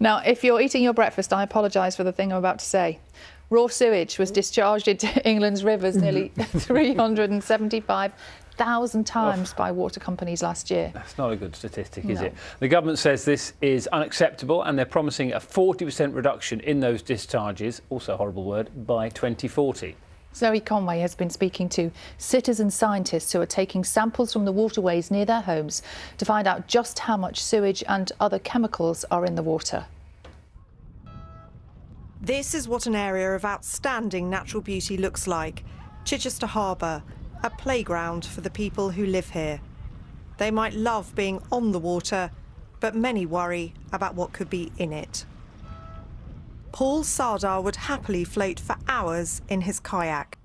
Now, if you're eating your breakfast, I apologise for the thing I'm about to say. Raw sewage was discharged into England's rivers nearly 375,000 times by water companies last year. That's not a good statistic, is it? The government says this is unacceptable and they're promising a 40% reduction in those discharges, also a horrible word, by 2040. Zoe Conway has been speaking to citizen scientists who are taking samples from the waterways near their homes to find out just how much sewage and other chemicals are in the water. This is what an area of outstanding natural beauty looks like. Chichester Harbour, a playground for the people who live here. They might love being on the water, but many worry about what could be in it. Paul Sardar would happily float for hours in his kayak.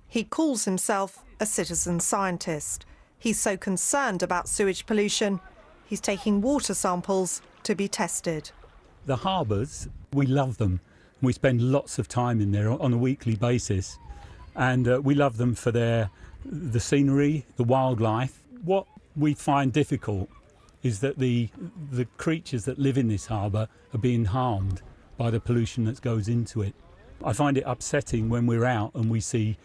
He calls himself a citizen scientist. He's so concerned about sewage pollution, he's taking water samples to be tested. The harbours, we love them. We spend lots of time in there on a weekly basis, and we love them for the scenery, the wildlife. What we find difficult is that the creatures that live in this harbour are being harmed by the pollution that goes into it. I find it upsetting when we're out and we see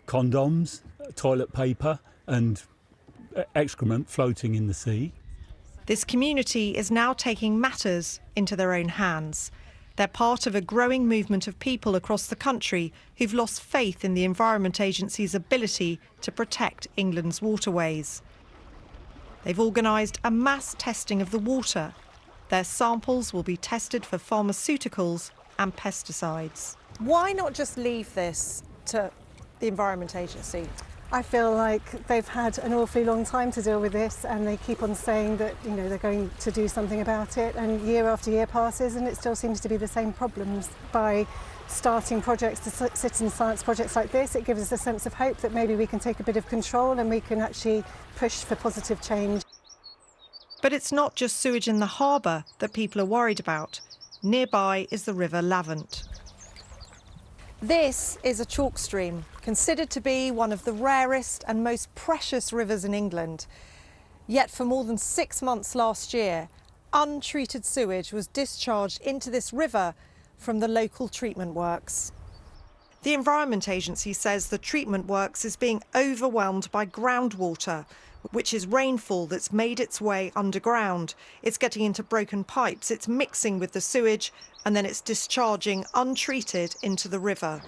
condoms, toilet paper and excrement floating in the sea. This community is now taking matters into their own hands. They're part of a growing movement of people across the country who've lost faith in the Environment Agency's ability to protect England's waterways. They've organised a mass testing of the water. Their samples will be tested for pharmaceuticals and pesticides. Why not just leave this to the Environment Agency? I feel like they've had an awfully long time to deal with this, and they keep on saying that, you know, they're going to do something about it, and year after year passes and it still seems to be the same problems. By starting projects, citizen science projects like this, it gives us a sense of hope that maybe we can take a bit of control and we can actually push for positive change. But it's not just sewage in the harbour that people are worried about. Nearby is the River Lavant. This is a chalk stream, considered to be one of the rarest and most precious rivers in England. Yet for more than 6 months last year, untreated sewage was discharged into this river from the local treatment works. The Environment Agency says the treatment works is being overwhelmed by groundwater, which is rainfall that's made its way underground. It's getting into broken pipes, it's mixing with the sewage, and then it's discharging untreated into the river.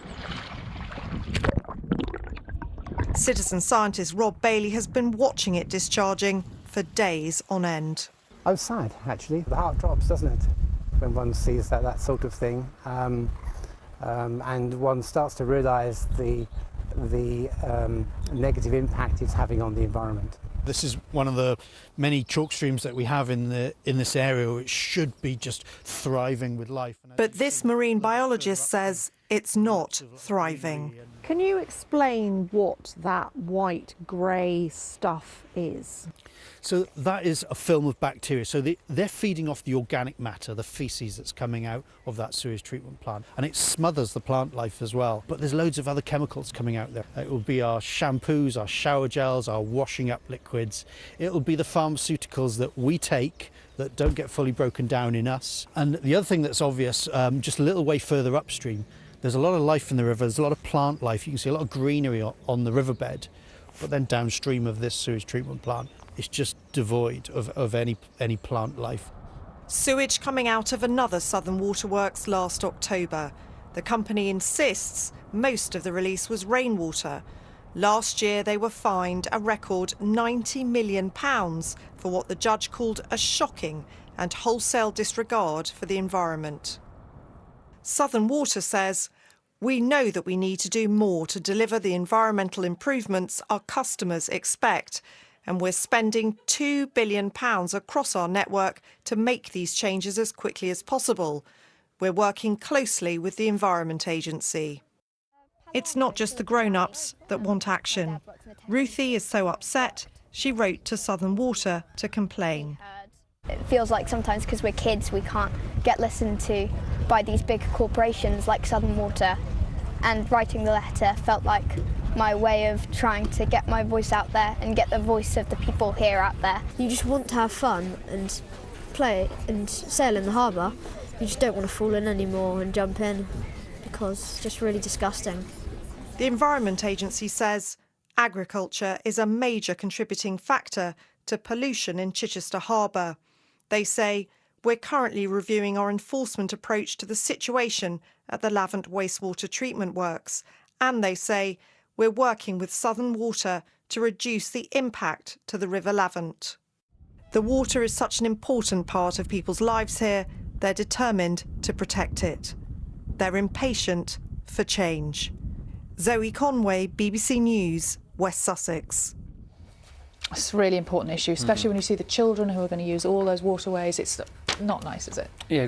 Citizen scientist Rob Bailey has been watching it discharging for days on end. I was sad, actually. The heart drops, doesn't it, when one sees that sort of thing. And one starts to realise the negative impact it's having on the environment. This is one of the many chalk streams that we have in this area, which should be just thriving with life. But this marine biologist says it's not thriving. Can you explain what that white grey stuff is? So that is a film of bacteria. So they're feeding off the organic matter, the faeces that's coming out of that sewage treatment plant. And it smothers the plant life as well. But there's loads of other chemicals coming out there. It will be our shampoos, our shower gels, our washing up liquids. It will be the pharmaceuticals that we take that don't get fully broken down in us. And the other thing that's obvious, just a little way further upstream, there's a lot of life in the river. There's a lot of plant life. You can see a lot of greenery on the riverbed. But then downstream of this sewage treatment plant, it's just devoid of any plant life. Sewage coming out of another southern waterworks last October. The company insists most of the release was rainwater. Last year they were fined a record £90 million for what the judge called a shocking and wholesale disregard for the environment. Southern Water says, "We know that we need to do more to deliver the environmental improvements our customers expect, and we're spending £2 billion across our network to make these changes as quickly as possible. We're working closely with the Environment Agency." It's not just the grown-ups that want action. Ruthie is so upset, she wrote to Southern Water to complain. It feels like sometimes because we're kids we can't get listened to by these big corporations like Southern Water, and writing the letter felt like my way of trying to get my voice out there and get the voice of the people here out there. You just want to have fun and play and sail in the harbour, You just don't want to fall in anymore and jump in because it's just really disgusting. The Environment Agency says agriculture is a major contributing factor to pollution in Chichester Harbour. They say, we're currently reviewing our enforcement approach to the situation at the Lavant wastewater treatment works. And they say, we're working with Southern Water to reduce the impact to the River Lavant. The water is such an important part of people's lives here, they're determined to protect it. They're impatient for change. Zoe Conway, BBC News, West Sussex. It's a really important issue, especially when you see the children who are going to use all those waterways. It's not nice, is it? Yeah.